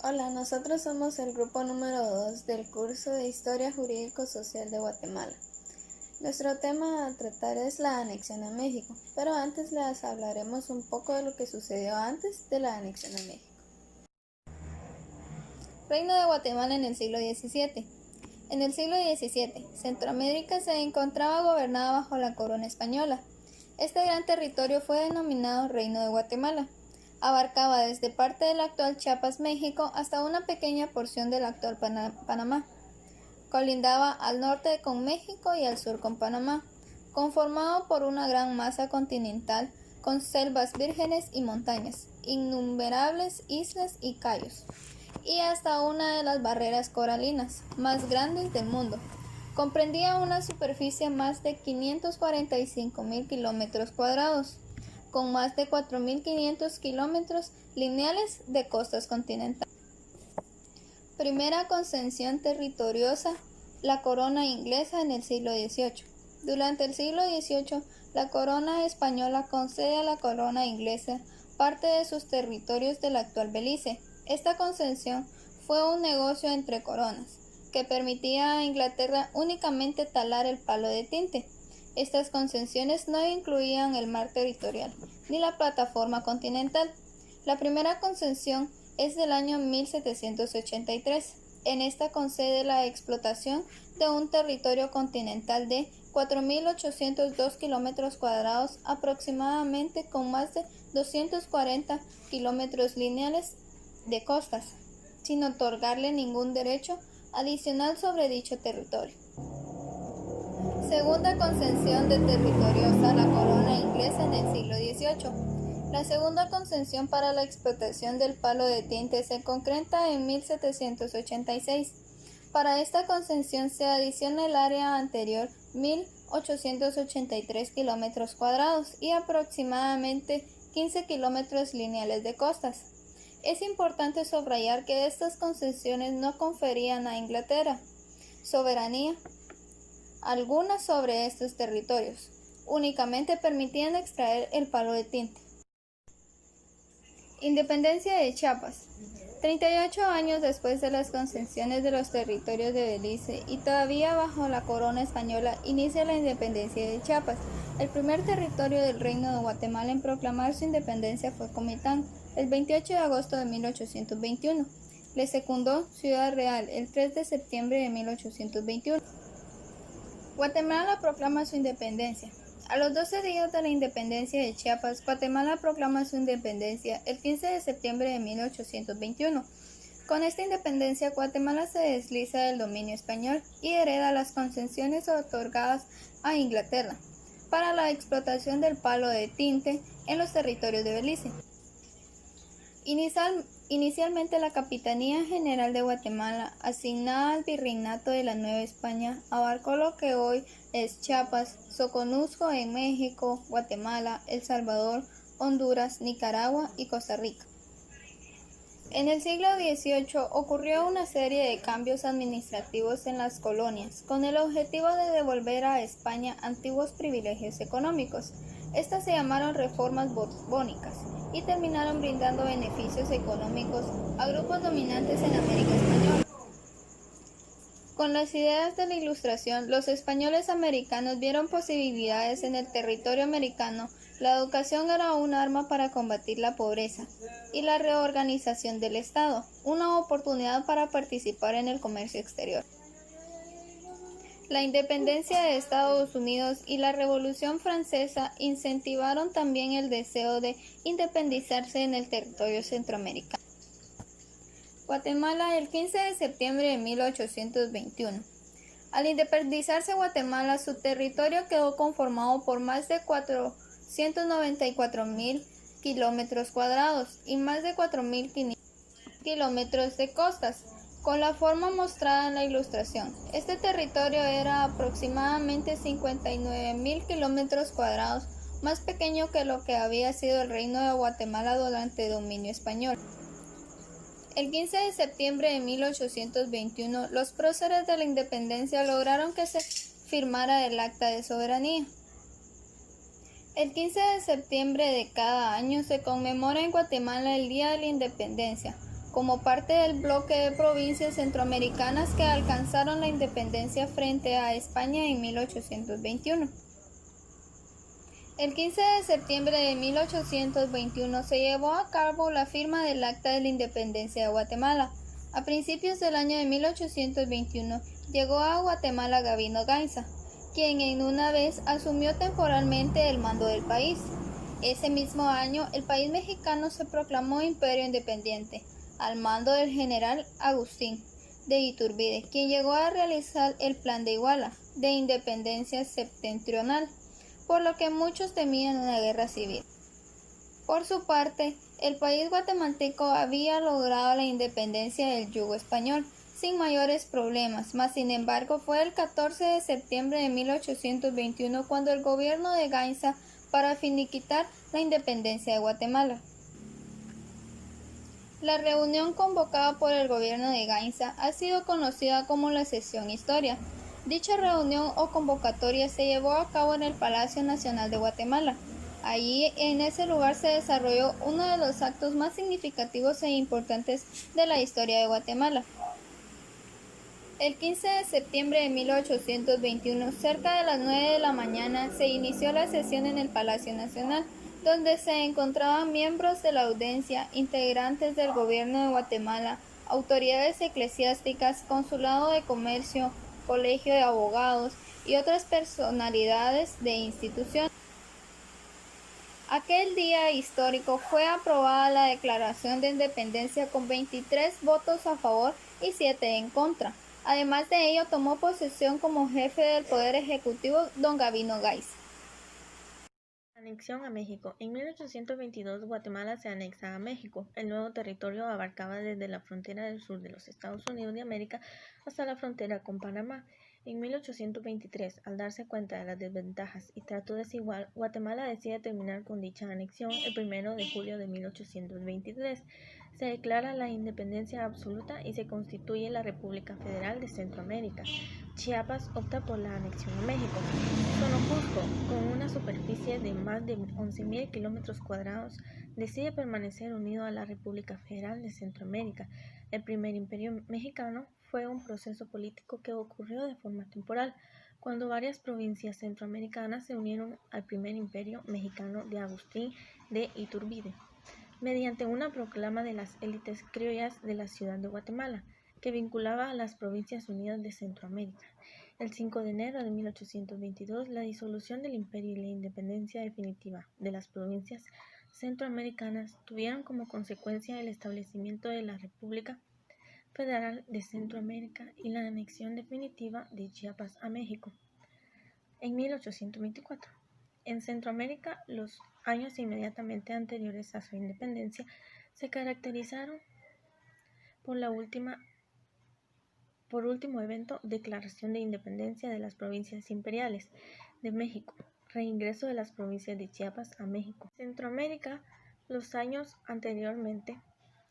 Hola, nosotros somos el grupo número 2 del curso de Historia Jurídico-Social de Guatemala. Nuestro tema a tratar es la anexión a México, pero antes les hablaremos un poco de lo que sucedió antes de la anexión a México. Reino de Guatemala en el siglo XVII. En el siglo XVII, Centroamérica se encontraba gobernada bajo la corona española. Este gran territorio fue denominado Reino de Guatemala. Abarcaba desde parte del actual Chiapas, México, hasta una pequeña porción del actual Panamá. Colindaba al norte con México y al sur con Panamá, conformado por una gran masa continental con selvas vírgenes y montañas, innumerables islas y cayos, y hasta una de las barreras coralinas más grandes del mundo. Comprendía una superficie más de 545.000 kilómetros cuadrados, con más de 4.500 kilómetros lineales de costas continentales. Primera concesión territoriosa, la corona inglesa en el siglo XVIII. Durante el siglo XVIII, la corona española concede a la corona inglesa parte de sus territorios del actual Belice. Esta concesión fue un negocio entre coronas, que permitía a Inglaterra únicamente talar el palo de tinte. Estas concesiones no incluían el mar territorial, ni la plataforma continental. La primera concesión es del año 1783. En esta concede la explotación de un territorio continental de 4.802 kilómetros cuadrados aproximadamente, con más de 240 kilómetros lineales de costas, sin otorgarle ningún derecho adicional sobre dicho territorio. Segunda concesión de territoriosa a la corona inglesa en el siglo XVIII. La segunda concesión para la explotación del palo de tinte se concreta en 1786. Para esta concesión se adiciona el área anterior, 1.883 kilómetros cuadrados y aproximadamente 15 kilómetros lineales de costas. Es importante subrayar que estas concesiones no conferían a Inglaterra soberanía alguna sobre estos territorios, únicamente permitían extraer el palo de tinte. Independencia de Chiapas. 38 años después de las concesiones de los territorios de Belice y todavía bajo la corona española, inicia la independencia de Chiapas. El primer territorio del Reino de Guatemala en proclamar su independencia fue Comitán, el 28 de agosto de 1821. Le secundó Ciudad Real el 3 de septiembre de 1821. Guatemala proclama su independencia. A los 12 días de la independencia de Chiapas, Guatemala proclama su independencia el 15 de septiembre de 1821. Con esta independencia, Guatemala se desliza del dominio español y hereda las concesiones otorgadas a Inglaterra para la explotación del palo de tinte en los territorios de Belice. Inicialmente la Capitanía General de Guatemala, asignada al Virreinato de la Nueva España, abarcó lo que hoy es Chiapas, Soconusco en México, Guatemala, El Salvador, Honduras, Nicaragua y Costa Rica. En el siglo XVIII ocurrió una serie de cambios administrativos en las colonias, con el objetivo de devolver a España antiguos privilegios económicos. Estas se llamaron reformas borbónicas y terminaron brindando beneficios económicos a grupos dominantes en América Española. Con las ideas de la Ilustración, los españoles americanos vieron posibilidades en el territorio americano. La educación era un arma para combatir la pobreza y la reorganización del Estado, una oportunidad para participar en el comercio exterior. La independencia de Estados Unidos y la Revolución Francesa incentivaron también el deseo de independizarse en el territorio centroamericano. Guatemala, el 15 de septiembre de 1821. Al independizarse Guatemala, su territorio quedó conformado por más de 494.000 kilómetros cuadrados y más de 4.500 kilómetros de costas, con la forma mostrada en la Ilustración. Este territorio era aproximadamente 59.000 kilómetros cuadrados, más pequeño que lo que había sido el Reino de Guatemala durante dominio español. El 15 de septiembre de 1821, los próceres de la independencia lograron que se firmara el Acta de Soberanía. El 15 de septiembre de cada año se conmemora en Guatemala el Día de la Independencia, como parte del bloque de provincias centroamericanas que alcanzaron la independencia frente a España en 1821. El 15 de septiembre de 1821 se llevó a cabo la firma del Acta de la Independencia de Guatemala. A principios del año de 1821 llegó a Guatemala Gabino Gainza, quien en una vez asumió temporalmente el mando del país. Ese mismo año, el país mexicano se proclamó imperio independiente, al mando del general Agustín de Iturbide, quien llegó a realizar el Plan de Iguala, de independencia septentrional, por lo que muchos temían una guerra civil. Por su parte, el país guatemalteco había logrado la independencia del yugo español sin mayores problemas, mas sin embargo fue el 14 de septiembre de 1821 cuando el gobierno de Gainza para finiquitar la independencia de Guatemala. La reunión convocada por el gobierno de Gainza ha sido conocida como la Sesión Historia. Dicha reunión o convocatoria se llevó a cabo en el Palacio Nacional de Guatemala. Allí, en ese lugar, se desarrolló uno de los actos más significativos e importantes de la historia de Guatemala. El 15 de septiembre de 1821, cerca de las 9 de la mañana, se inició la sesión en el Palacio Nacional, donde se encontraban miembros de la audiencia, integrantes del gobierno de Guatemala, autoridades eclesiásticas, consulado de comercio, colegio de abogados y otras personalidades de institución. Aquel día histórico fue aprobada la Declaración de Independencia con 23 votos a favor y 7 en contra. Además de ello, tomó posesión como jefe del Poder Ejecutivo don Gabino Gainza. Anexión a México. En 1822, Guatemala se anexa a México. El nuevo territorio abarcaba desde la frontera del sur de los Estados Unidos de América hasta la frontera con Panamá. En 1823, al darse cuenta de las desventajas y trato desigual, Guatemala decide terminar con dicha anexión el 1 de julio de 1823. Se declara la independencia absoluta y se constituye la República Federal de Centroamérica. Chiapas opta por la anexión a México. Sonojusco, con una superficie de más de 11.000 kilómetros cuadrados, decide permanecer unido a la República Federal de Centroamérica. El primer imperio mexicano fue un proceso político que ocurrió de forma temporal, cuando varias provincias centroamericanas se unieron al primer imperio mexicano de Agustín de Iturbide, mediante una proclama de las élites criollas de la ciudad de Guatemala, que vinculaba a las Provincias Unidas de Centroamérica. El 5 de enero de 1822, la disolución del imperio y la independencia definitiva de las provincias centroamericanas tuvieron como consecuencia el establecimiento de la República Federal de Centroamérica y la anexión definitiva de Chiapas a México. En 1824, en Centroamérica, los años inmediatamente anteriores a su independencia se caracterizaron por último evento, declaración de independencia de las provincias imperiales de México, reingreso de las provincias de Chiapas a México. Centroamérica, los años anteriormente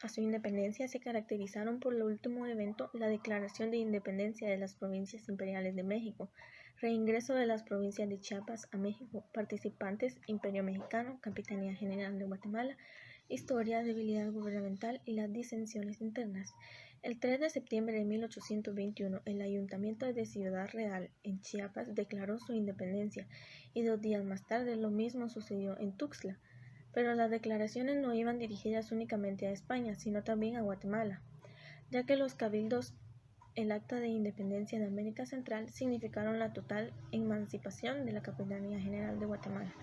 a su independencia se caracterizaron por el último evento, la declaración de independencia de las provincias imperiales de México, reingreso de las provincias de Chiapas a México, participantes, Imperio Mexicano, Capitanía General de Guatemala, historia, debilidad gubernamental y las disensiones internas. El 3 de septiembre de 1821, el Ayuntamiento de Ciudad Real, en Chiapas, declaró su independencia, y 2 días más tarde lo mismo sucedió en Tuxtla. Pero las declaraciones no iban dirigidas únicamente a España, sino también a Guatemala, ya que los cabildos, el Acta de Independencia de América Central, significaron la total emancipación de la Capitanía General de Guatemala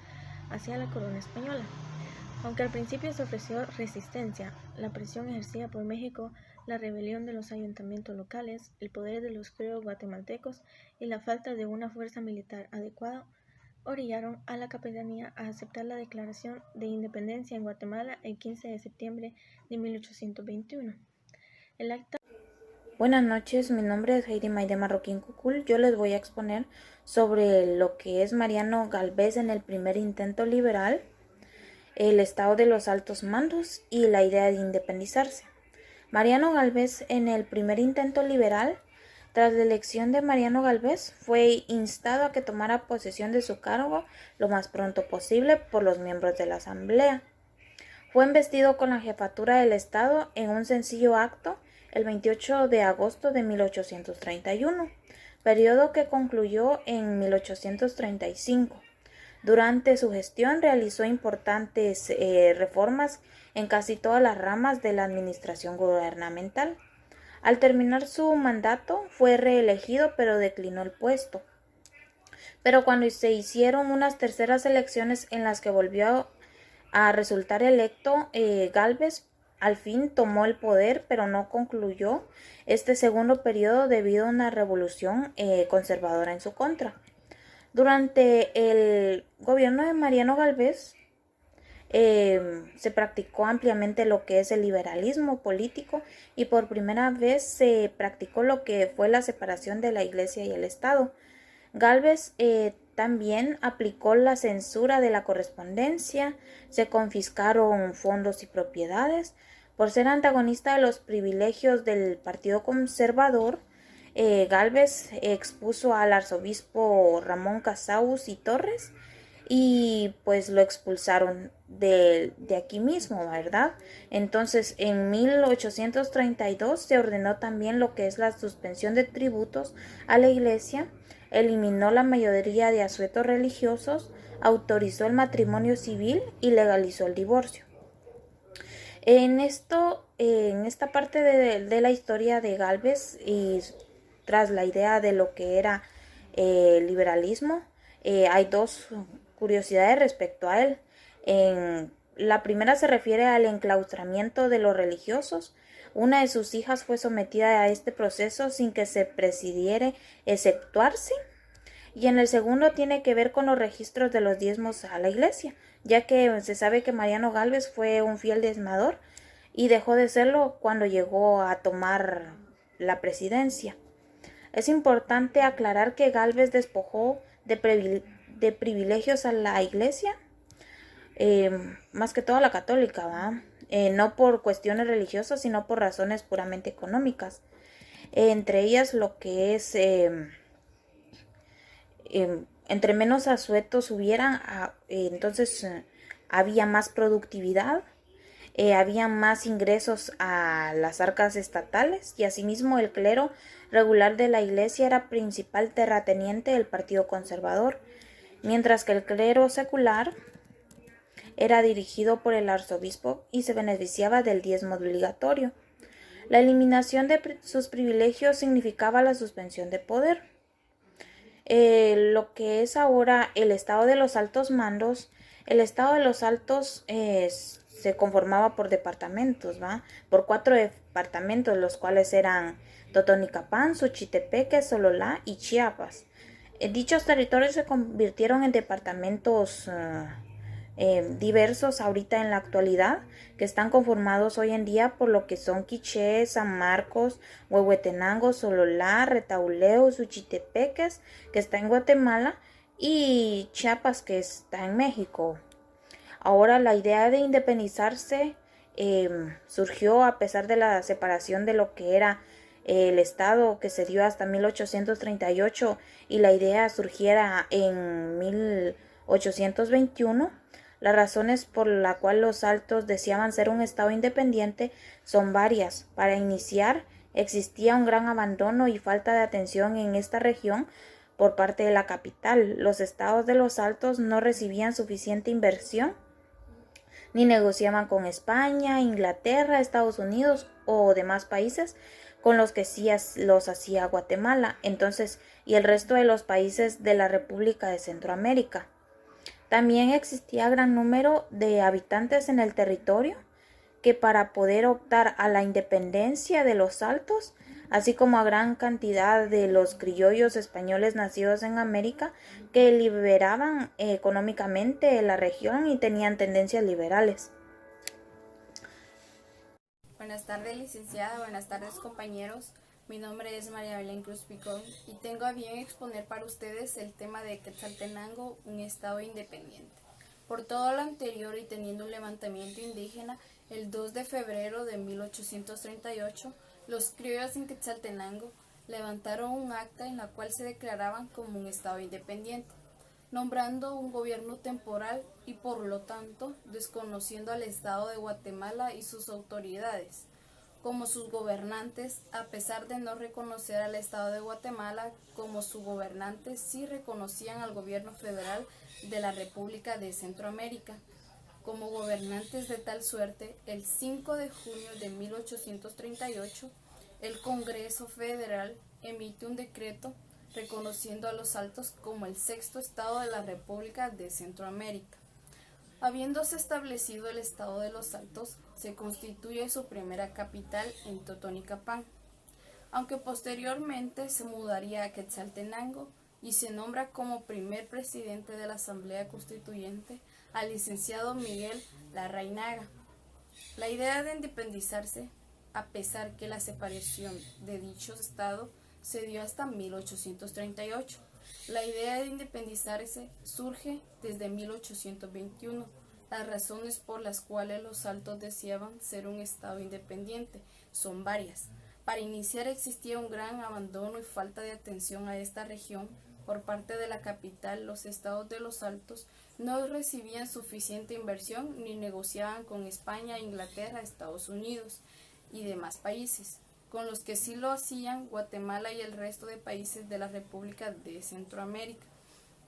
hacia la corona española. Aunque al principio se ofreció resistencia, la presión ejercida por México, la rebelión de los ayuntamientos locales, el poder de los criollos guatemaltecos y la falta de una fuerza militar adecuada orillaron a la capitanía a aceptar la declaración de independencia en Guatemala el 15 de septiembre de 1821. El acta. Buenas noches, mi nombre es Heidi Maide Marroquín Cucul. Yo les voy a exponer sobre lo que es Mariano Galvez en el primer intento liberal, el estado de los altos mandos y la idea de independizarse. Mariano Galvez en el primer intento liberal, tras la elección de Mariano Galvez, fue instado a que tomara posesión de su cargo lo más pronto posible por los miembros de la Asamblea. Fue investido con la jefatura del Estado en un sencillo acto el 28 de agosto de 1831, periodo que concluyó en 1835. Durante su gestión realizó importantes reformas en casi todas las ramas de la administración gubernamental. Al terminar su mandato fue reelegido, pero declinó el puesto. Pero cuando se hicieron unas terceras elecciones en las que volvió a resultar electo, Gálvez al fin tomó el poder, pero no concluyó este segundo periodo debido a una revolución conservadora en su contra. Durante el gobierno de Mariano Gálvez se practicó ampliamente lo que es el liberalismo político y por primera vez se practicó lo que fue la separación de la Iglesia y el Estado. Gálvez también aplicó la censura de la correspondencia, se confiscaron fondos y propiedades. Por ser antagonista de los privilegios del Partido Conservador, Gálvez expuso al arzobispo Ramón Casaus y Torres y pues lo expulsaron de aquí mismo, ¿verdad? Entonces en 1832 se ordenó también lo que es la suspensión de tributos a la Iglesia, eliminó la mayoría de asuetos religiosos, autorizó el matrimonio civil y legalizó el divorcio. En esta parte de la historia de Gálvez y tras la idea de lo que era el liberalismo, hay dos curiosidades respecto a él. La primera se refiere al enclaustramiento de los religiosos. Una de sus hijas fue sometida a este proceso sin que se presidiere exceptuarse. Y en el segundo tiene que ver con los registros de los diezmos a la Iglesia, ya que se sabe que Mariano Gálvez fue un fiel diezmador y dejó de serlo cuando llegó a tomar la presidencia. Es importante aclarar que Gálvez despojó de privilegios a la Iglesia, más que todo a la católica, ¿va? No por cuestiones religiosas, sino por razones puramente económicas. Entre ellas lo que es, entre menos asuetos hubieran, entonces había más productividad, había más ingresos a las arcas estatales y asimismo el clero regular de la Iglesia era principal terrateniente del Partido Conservador, mientras que el clero secular era dirigido por el arzobispo y se beneficiaba del diezmo obligatorio. La eliminación de sus privilegios significaba la suspensión de poder. Lo que es ahora el estado de los altos mandos, el estado de los altos se conformaba por departamentos, ¿va? Por 4 departamentos, los cuales eran Totonicapán, Suchitepeque, Sololá y Chiapas. Dichos territorios se convirtieron en departamentos diversos ahorita en la actualidad, que están conformados hoy en día por lo que son Quiché, San Marcos, Huehuetenango, Sololá, Retauleu, Suchitepeques, que está en Guatemala, y Chiapas, que está en México. Ahora la idea de independizarse surgió a pesar de la separación de lo que era el Estado, que se dio hasta 1838 y la idea surgiera en 1821. Las razones por las cuales los altos deseaban ser un Estado independiente son varias. Para iniciar, existía un gran abandono y falta de atención en esta región por parte de la capital. Los estados de los altos no recibían suficiente inversión ni negociaban con España, Inglaterra, Estados Unidos o demás países con los que sí los hacía Guatemala, entonces, y el resto de los países de la República de Centroamérica. También existía gran número de habitantes en el territorio que para poder optar a la independencia de los altos, así como a gran cantidad de los criollos españoles nacidos en América que liberaban económicamente la región y tenían tendencias liberales. Buenas tardes, licenciada. Buenas tardes, compañeros. Mi nombre es María Belén Cruz Picón y tengo a bien exponer para ustedes el tema de Quetzaltenango, un estado independiente. Por todo lo anterior y teniendo un levantamiento indígena, el 2 de febrero de 1838, los criollos en Quetzaltenango levantaron un acta en la cual se declaraban como un estado independiente. nombrando un gobierno temporal y por lo tanto desconociendo al Estado de Guatemala y sus autoridades como sus gobernantes. A pesar de no reconocer al Estado de Guatemala como su gobernante, sí reconocían al gobierno federal de la República de Centroamérica como gobernantes, de tal suerte, el 5 de junio de 1838, el Congreso Federal emite un decreto reconociendo a los Altos como el sexto estado de la República de Centroamérica. Habiéndose establecido el estado de los Altos, se constituye su primera capital en Totonicapán, aunque posteriormente se mudaría a Quetzaltenango y se nombra como primer presidente de la Asamblea Constituyente al licenciado Miguel Larrainaga. La idea de independizarse, a pesar que la separación de dicho estado se dio hasta 1838. La idea de independizarse surge desde 1821. Las razones por las cuales los Altos deseaban ser un estado independiente son varias. Para iniciar, existía un gran abandono y falta de atención a esta región por parte de la capital. Los estados de los Altos no recibían suficiente inversión ni negociaban con España, Inglaterra, Estados Unidos y demás países, con los que sí lo hacían Guatemala y el resto de países de la República de Centroamérica.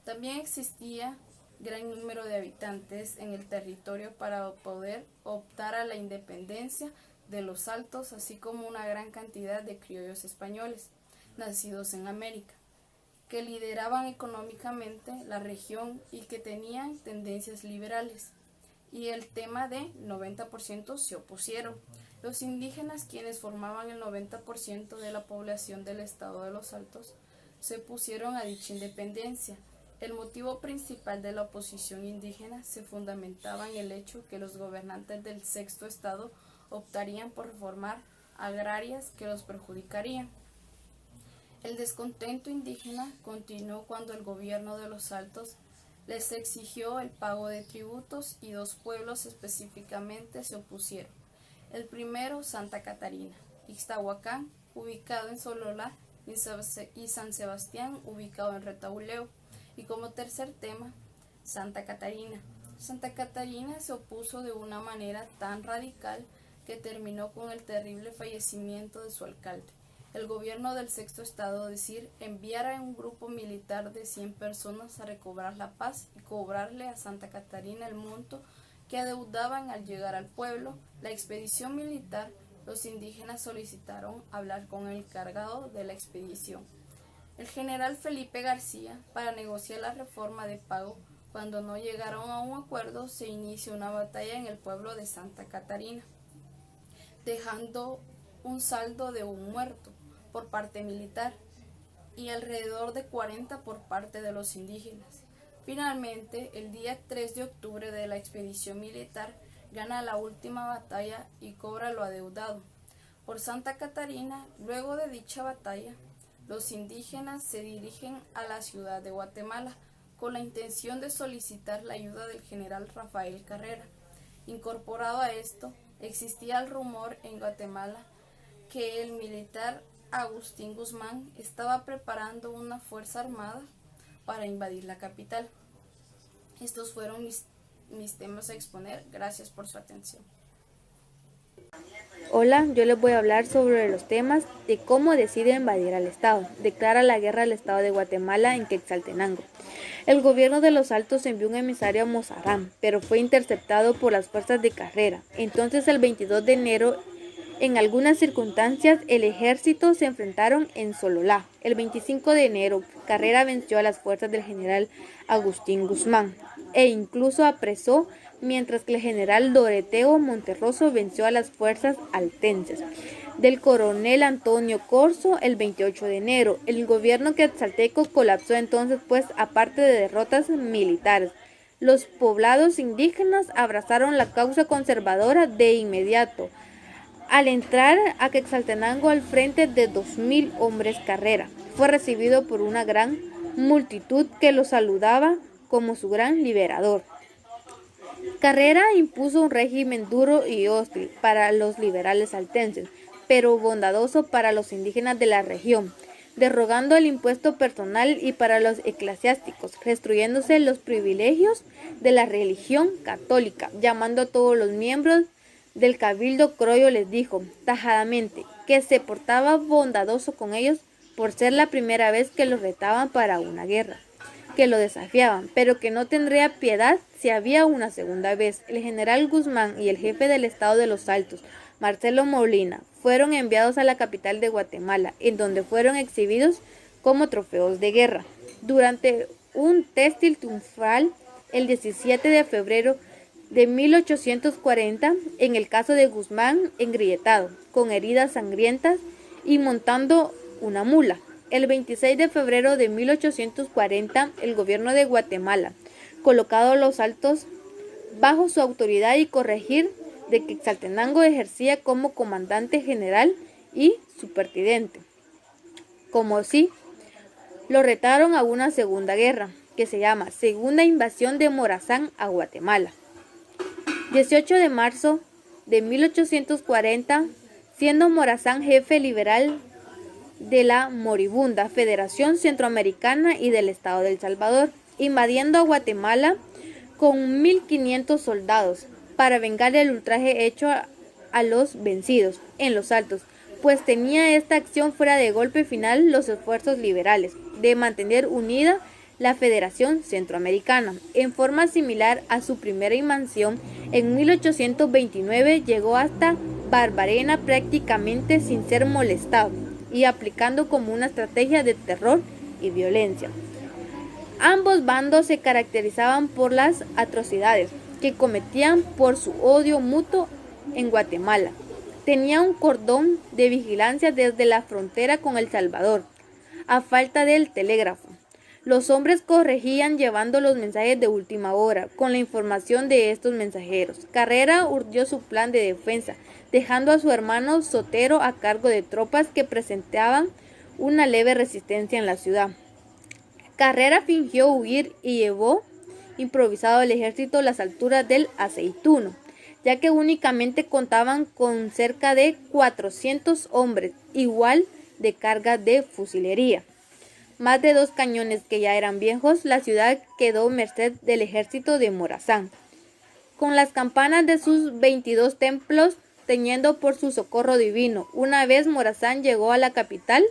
También existía gran número de habitantes en el territorio para poder optar a la independencia de los Altos, así como una gran cantidad de criollos españoles, nacidos en América, que lideraban económicamente la región y que tenían tendencias liberales, y el tema de 90% se opusieron. Los indígenas, quienes formaban el 90% de la población del estado de los Altos, se opusieron a dicha independencia. El motivo principal de la oposición indígena se fundamentaba en el hecho que los gobernantes del sexto estado optarían por reformar agrarias que los perjudicarían. El descontento indígena continuó cuando el gobierno de los Altos les exigió el pago de tributos y dos pueblos específicamente se opusieron. El primero, Santa Catarina, Ixtahuacán, ubicado en Sololá, y San Sebastián, ubicado en Retauleu. Y como tercer tema, Santa Catarina. Santa Catarina se opuso de una manera tan radical que terminó con el terrible fallecimiento de su alcalde. El gobierno del sexto estado, enviara un grupo militar de 100 personas a recobrar la paz y cobrarle a Santa Catarina el monto que adeudaban al llegar al pueblo. La expedición militar, los indígenas solicitaron hablar con el encargado de la expedición, el general Felipe García, para negociar la reforma de pago. Cuando no llegaron a un acuerdo, se inició una batalla en el pueblo de Santa Catarina, dejando un saldo de un muerto por parte militar y alrededor de 40 por parte de los indígenas. Finalmente, el día 3 de octubre de la expedición militar, gana la última batalla y cobra lo adeudado por Santa Catarina. Luego de dicha batalla, los indígenas se dirigen a la ciudad de Guatemala con la intención de solicitar la ayuda del general Rafael Carrera. Incorporado a esto, existía el rumor en Guatemala que el militar Agustín Guzmán estaba preparando una fuerza armada para invadir la capital. Estos fueron mis temas a exponer. Gracias por su atención. Hola, yo les voy a hablar sobre los temas de cómo decide invadir al Estado. Declara la guerra al Estado de Guatemala en Quetzaltenango. El gobierno de los Altos envió un emisario a Mozarrán, pero fue interceptado por las fuerzas de Carrera. Entonces, el 22 de enero, en algunas circunstancias, el ejército se enfrentaron en Sololá. El 25 de enero, Carrera venció a las fuerzas del general Agustín Guzmán e incluso apresó, mientras que el general Doroteo Monterroso venció a las fuerzas altenses del coronel Antonio Corzo el 28 de enero. El gobierno quetzalteco colapsó entonces, pues, aparte de derrotas militares, los poblados indígenas abrazaron la causa conservadora de inmediato. Al entrar a Quetzaltenango al frente de 2,000 hombres, Carrera fue recibido por una gran multitud que lo saludaba como su gran liberador. Carrera impuso un régimen duro y hostil para los liberales altenses, pero bondadoso para los indígenas de la región. derogando el impuesto personal y para los eclesiásticos, restruyéndose los privilegios de la religión católica, llamando a todos los miembros del cabildo Croyo les dijo tajadamente que se portaba bondadoso con ellos por ser la primera vez que los retaban para una guerra, que lo desafiaban, pero que no tendría piedad si había una segunda vez. El general Guzmán y el jefe del estado de los Altos, Marcelo Molina, fueron enviados a la capital de Guatemala, en donde fueron exhibidos como trofeos de guerra. Durante un textil triunfal, el 17 de febrero de 1840, en el caso de Guzmán, engrilletado, con heridas sangrientas y montando una mula. El 26 de febrero de 1840, el gobierno de Guatemala, colocado a los Altos bajo su autoridad y corregir de Quetzaltenango ejercía como comandante general y superintendente. Como si lo retaron a una segunda guerra, que se llama Segunda Invasión de Morazán a Guatemala. 18 de marzo de 1840, siendo Morazán jefe liberal de la moribunda Federación Centroamericana y del Estado de El Salvador, invadiendo a Guatemala con 1.500 soldados para vengar el ultraje hecho a los vencidos en los Altos, pues tenía esta acción fuera de golpe final los esfuerzos liberales de mantener unida la Federación Centroamericana. En forma similar a su primera invasión, en 1829 llegó hasta Barbarena prácticamente sin ser molestado y aplicando como una estrategia de terror y violencia. Ambos bandos se caracterizaban por las atrocidades que cometían por su odio mutuo en Guatemala. Tenía un cordón de vigilancia desde la frontera con El Salvador, a falta del telégrafo. Los hombres corregían llevando los mensajes de última hora, con la información de estos mensajeros. Carrera urdió su plan de defensa, dejando a su hermano Sotero a cargo de tropas que presentaban una leve resistencia en la ciudad. Carrera fingió huir y llevó improvisado el ejército a las alturas del Aceituno, ya que únicamente contaban con cerca de 400 hombres, igual de carga de fusilería. Más de 2 cañones que ya eran viejos, la ciudad quedó merced del ejército de Morazán, con las campanas de sus 22 templos tañendo por su socorro divino. Una vez Morazán llegó a la capital,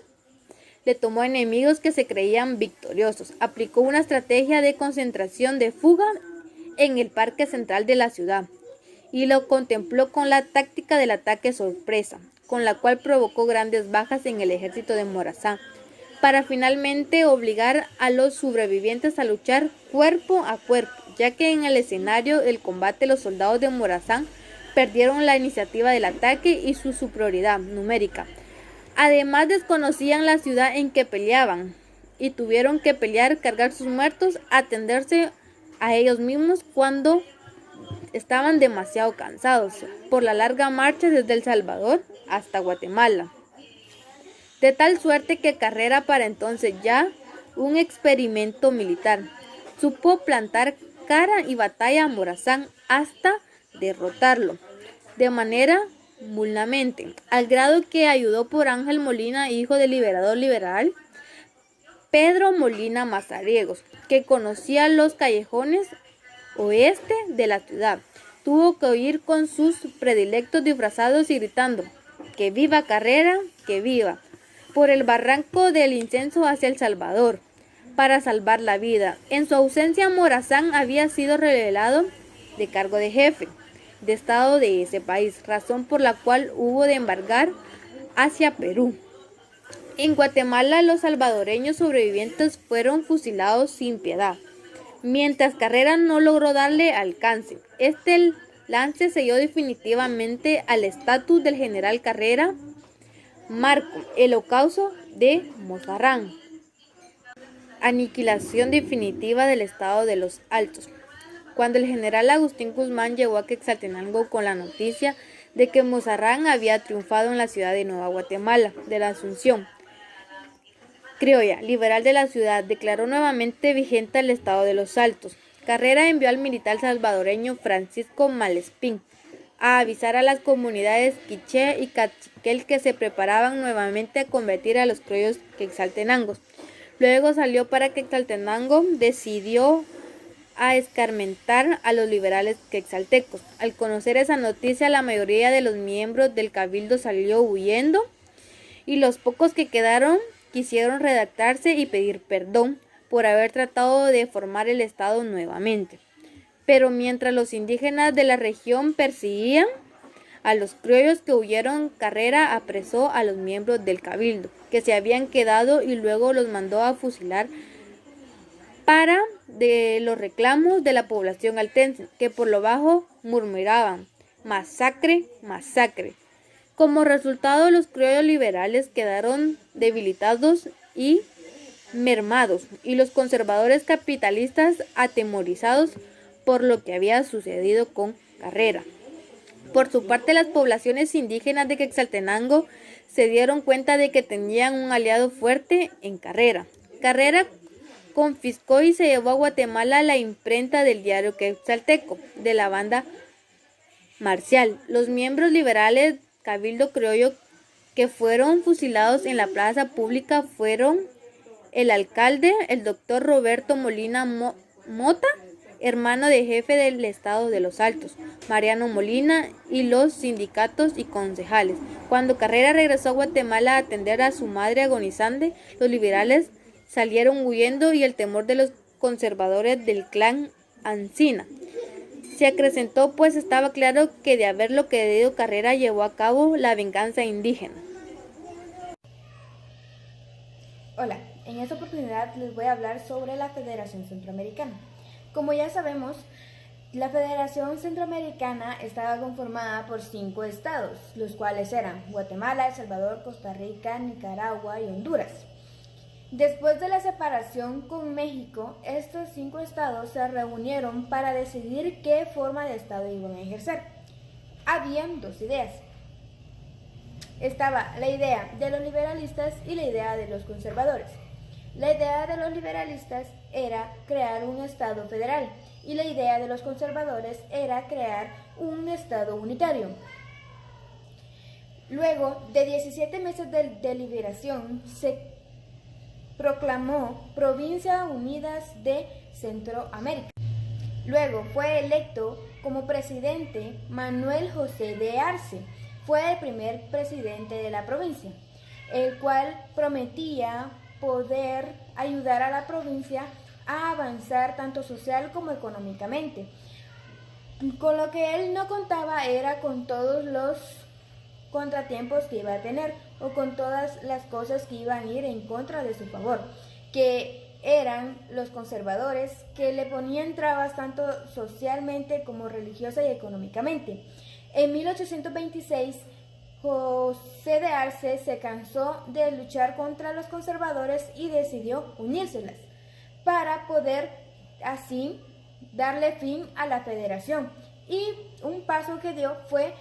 le tomó enemigos que se creían victoriosos, aplicó una estrategia de concentración de fuga en el parque central de la ciudad y lo contempló con la táctica del ataque sorpresa, con la cual provocó grandes bajas en el ejército de Morazán, para finalmente obligar a los sobrevivientes a luchar cuerpo a cuerpo, ya que en el escenario del combate los soldados de Morazán perdieron la iniciativa del ataque y su superioridad numérica. Además desconocían la ciudad en que peleaban y tuvieron que pelear, cargar sus muertos, atenderse a ellos mismos cuando estaban demasiado cansados por la larga marcha desde El Salvador hasta Guatemala. De tal suerte que Carrera, para entonces ya un experimento militar, supo plantar cara y batalla a Morazán hasta derrotarlo de manera mulnamente, al grado que ayudó por Ángel Molina, hijo del liberador liberal Pedro Molina Mazariegos, que conocía los callejones oeste de la ciudad. Tuvo que huir con sus predilectos disfrazados y gritando "¡Que viva Carrera! ¡Que viva!" por el barranco del Incenso hacia El Salvador, para salvar la vida. En su ausencia, Morazán había sido revelado de cargo de jefe de Estado de ese país, razón por la cual hubo de embargar hacia Perú. En Guatemala, los salvadoreños sobrevivientes fueron fusilados sin piedad, mientras Carrera no logró darle alcance. Este lance selló definitivamente al estatus del general Carrera. Marco el Holocausto de Mozarrán. Aniquilación definitiva del estado de los Altos. Cuando el general Agustín Guzmán llegó a Quetzaltenango con la noticia de que Mozarrán había triunfado en la ciudad de Nueva Guatemala de la Asunción criolla liberal de la ciudad, declaró nuevamente vigente el estado de los Altos. Carrera envió al militar salvadoreño Francisco Malespín a avisar a las comunidades quiché y cachiquel que se preparaban nuevamente a convertir a los criollos quetzaltenangos. Luego salió para Quetzaltenango, decidió a escarmentar a los liberales quetzaltecos. Al conocer esa noticia, la mayoría de los miembros del cabildo salió huyendo y los pocos que quedaron quisieron redactarse y pedir perdón por haber tratado de formar el estado nuevamente. Pero mientras los indígenas de la región perseguían a los criollos que huyeron, Carrera apresó a los miembros del cabildo que se habían quedado y luego los mandó a fusilar para de los reclamos de la población altense, que por lo bajo murmuraban: masacre, masacre. Como resultado, los criollos liberales quedaron debilitados y mermados, y los conservadores capitalistas atemorizados por lo que había sucedido con Carrera. Por su parte, las poblaciones indígenas de Quetzaltenango se dieron cuenta de que tenían un aliado fuerte en Carrera. Carrera confiscó y se llevó a Guatemala la imprenta del diario quetzalteco de la banda marcial. Los miembros liberales Cabildo Criollo que fueron fusilados en la plaza pública fueron el alcalde, el doctor Roberto Molina Mota, hermano de jefe del estado de Los Altos, Mariano Molina, y los sindicatos y concejales. Cuando Carrera regresó a Guatemala a atender a su madre agonizante, los liberales salieron huyendo y el temor de los conservadores del clan Ancina se acrecentó, pues estaba claro que de haberlo querido, Carrera llevó a cabo la venganza indígena. Hola, en esta oportunidad les voy a hablar sobre la Federación Centroamericana. Como ya sabemos, la Federación Centroamericana estaba conformada por 5 estados, los cuales eran Guatemala, El Salvador, Costa Rica, Nicaragua y Honduras. Después de la separación con México, estos 5 estados se reunieron para decidir qué forma de estado iban a ejercer. Habían 2 ideas. Estaba la idea de los liberalistas y la idea de los conservadores. La idea de los liberalistas era crear un estado federal y la idea de los conservadores era crear un estado unitario. Luego de 17 meses de deliberación, se proclamó Provincias Unidas de Centroamérica. Luego fue electo como presidente Manuel José de Arce. Fue el primer presidente de la provincia, el cual prometía poder ayudar a la provincia a avanzar tanto social como económicamente. Con lo que él no contaba era con todos los contratiempos que iba a tener o con todas las cosas que iban a ir en contra de su favor, que eran los conservadores, que le ponían trabas tanto socialmente como religiosa y económicamente. En 1826, José de Arce se cansó de luchar contra los conservadores y decidió unírselas para poder así darle fin a la federación. Y un paso que dio fue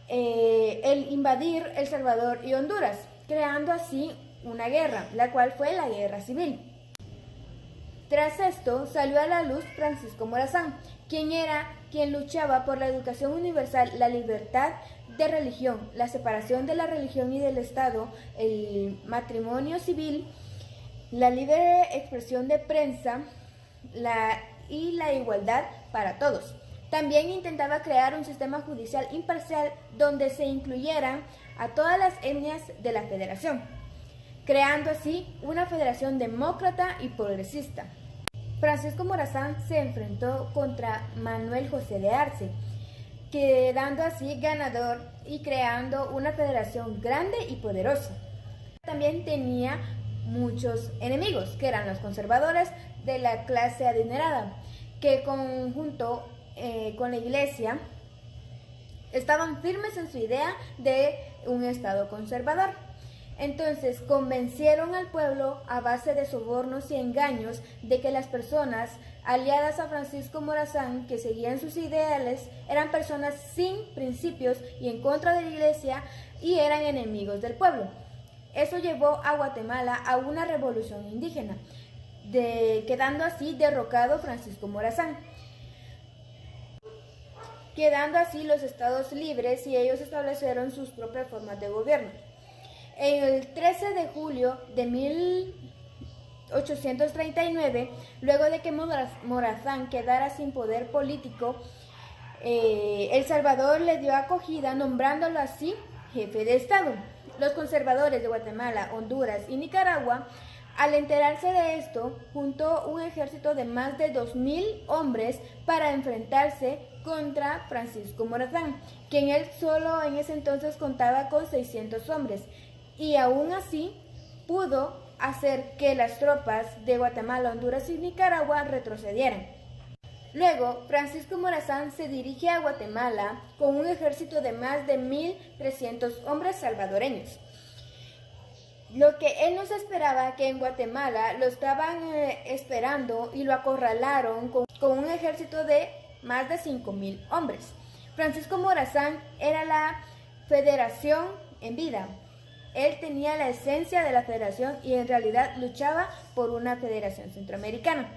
el invadir El Salvador y Honduras, creando así una guerra, la cual fue la Guerra Civil. Tras esto salió a la luz Francisco Morazán, quien luchaba por la educación universal, la libertad de religión, la separación de la religión y del Estado, el matrimonio civil, la libre expresión de prensa y la igualdad para todos. También intentaba crear un sistema judicial imparcial donde se incluyeran a todas las etnias de la federación, creando así una federación demócrata y progresista. Francisco Morazán se enfrentó contra Manuel José de Arce, quedando así ganador y creando una federación grande y poderosa. También tenía muchos enemigos, que eran los conservadores de la clase adinerada, que conjunto con la iglesia estaban firmes en su idea de un estado conservador. Entonces convencieron al pueblo a base de sobornos y engaños de que las personas aliadas a Francisco Morazán, que seguían sus ideales, eran personas sin principios y en contra de la iglesia y eran enemigos del pueblo. Eso llevó a Guatemala a una revolución indígena, quedando así derrocado Francisco Morazán. quedando así los estados libres y ellos establecieron sus propias formas de gobierno. El 13 de julio de 1839, luego de que Morazán quedara sin poder político, El Salvador le dio acogida nombrándolo así jefe de Estado. Los conservadores de Guatemala, Honduras y Nicaragua, al enterarse de esto, juntó un ejército de más de 2,000 hombres para enfrentarse contra Francisco Morazán, quien él solo en ese entonces contaba con 600 hombres, y aún así pudo hacer que las tropas de Guatemala, Honduras y Nicaragua retrocedieran. Luego, Francisco Morazán se dirige a Guatemala con un ejército de más de 1,300 hombres salvadoreños. Lo que él no se esperaba, que en Guatemala lo estaban esperando y lo acorralaron con un ejército de más de 5,000 hombres. Francisco Morazán era la federación en vida. Él tenía la esencia de la federación y en realidad luchaba por una federación centroamericana.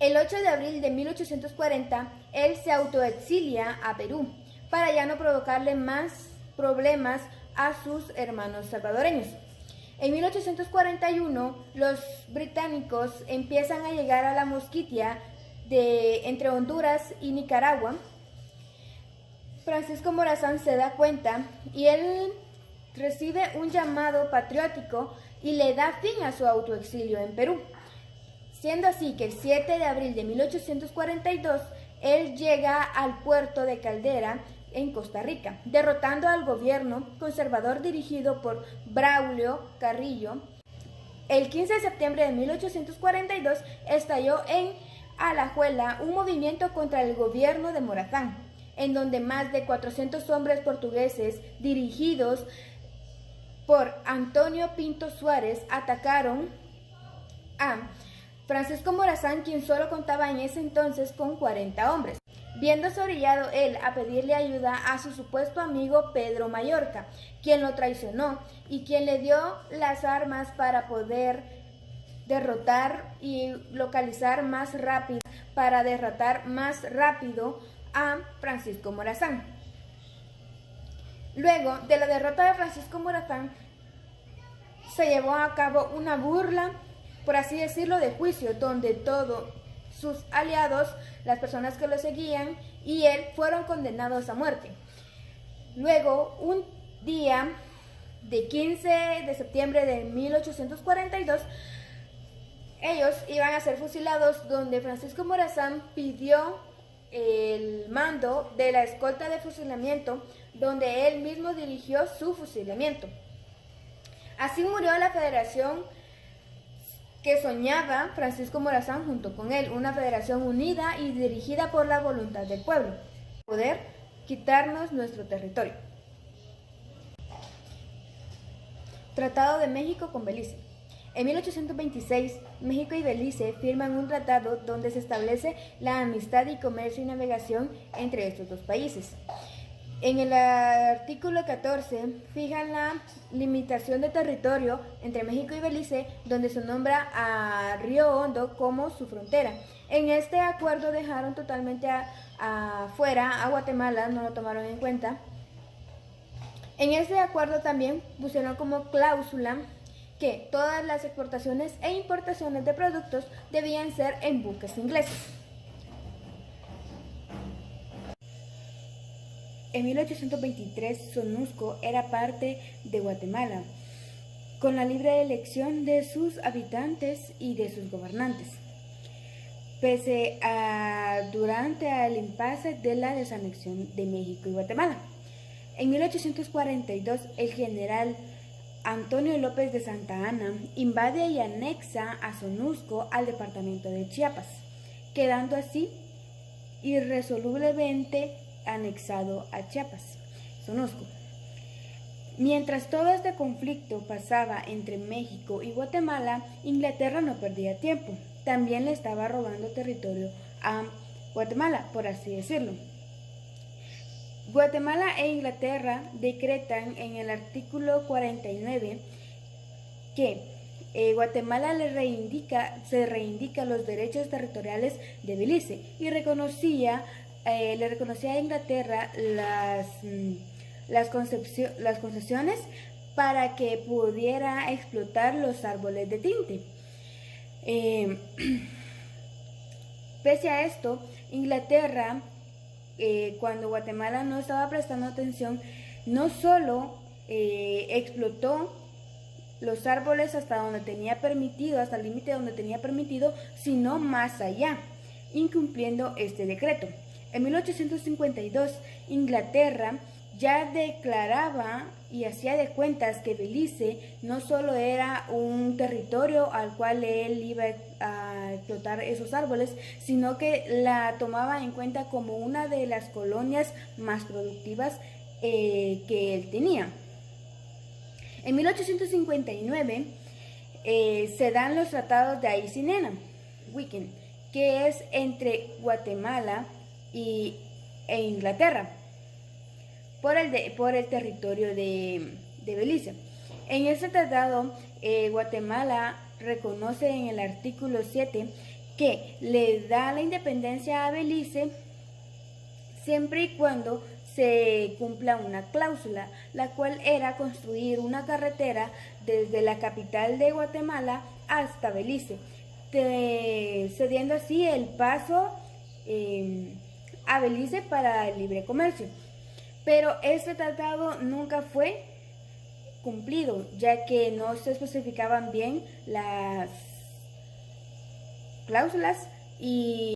El 8 de abril de 1840, él se autoexilia a Perú para ya no provocarle más problemas a sus hermanos salvadoreños. En 1841, los británicos empiezan a llegar a la Mosquitia entre Honduras y Nicaragua. Francisco Morazán se da cuenta y él recibe un llamado patriótico y le da fin a su autoexilio en Perú. Siendo así que el 7 de abril de 1842, él llega al puerto de Caldera, en Costa Rica, derrotando al gobierno conservador dirigido por Braulio Carrillo. El 15 de septiembre de 1842 estalló en Alajuela un movimiento contra el gobierno de Morazán, en donde más de 400 hombres portugueses dirigidos por Antonio Pinto Suárez atacaron a Francisco Morazán, quien solo contaba en ese entonces con 40 hombres. Viéndose orillado él a pedirle ayuda a su supuesto amigo Pedro Mallorca, quien lo traicionó y quien le dio las armas para poder derrotar y localizar más rápido, para derrotar más rápido a Francisco Morazán. Luego de la derrota de Francisco Morazán, se llevó a cabo una burla, por así decirlo, de juicio, donde todos sus aliados, las personas que lo seguían y él fueron condenados a muerte. Luego, un día de 15 de septiembre de 1842, ellos iban a ser fusilados, donde Francisco Morazán pidió el mando de la escolta de fusilamiento, donde él mismo dirigió su fusilamiento. Así murió la federación que soñaba Francisco Morazán junto con él, una federación unida y dirigida por la voluntad del pueblo, poder quitarnos nuestro territorio. Tratado de México con Belice. En 1826, México y Belice firman un tratado donde se establece la amistad y comercio y navegación entre estos dos países. En el artículo 14 fijan la limitación de territorio entre México y Belice, donde se nombra a Río Hondo como su frontera. En este acuerdo dejaron totalmente afuera a Guatemala, no lo tomaron en cuenta. En este acuerdo también pusieron como cláusula que todas las exportaciones e importaciones de productos debían ser en buques ingleses. En 1823, Sonusco era parte de Guatemala, con la libre elección de sus habitantes y de sus gobernantes, durante el impasse de la desanexión de México y Guatemala. En 1842, el general Antonio López de Santa Anna invade y anexa a Sonusco al departamento de Chiapas, quedando así irresolublemente anexado a Chiapas, Sonusco. Mientras todo este conflicto pasaba entre México y Guatemala, Inglaterra no perdía tiempo. También le estaba robando territorio a Guatemala, por así decirlo. Guatemala e Inglaterra decretan en el artículo 49 que Guatemala se reivindica los derechos territoriales de Belice y reconocía le reconocía a Inglaterra las concesiones para que pudiera explotar los árboles de tinte. Pese a esto, Inglaterra, cuando Guatemala no estaba prestando atención, no solo explotó los árboles hasta donde tenía permitido, hasta el límite donde tenía permitido, sino más allá, incumpliendo este decreto. En 1852, Inglaterra ya declaraba y hacía de cuentas que Belice no solo era un territorio al cual él iba a explotar esos árboles, sino que la tomaba en cuenta como una de las colonias más productivas que él tenía. En 1859 se dan los tratados de Aycinena, que es entre Guatemala e Inglaterra por el territorio de Belice. En este tratado, Guatemala reconoce en el artículo 7 que le da la independencia a Belice siempre y cuando se cumpla una cláusula, la cual era construir una carretera desde la capital de Guatemala hasta Belice, cediendo así el paso a Belice para el libre comercio. Pero este tratado nunca fue cumplido, ya que no se especificaban bien las cláusulas y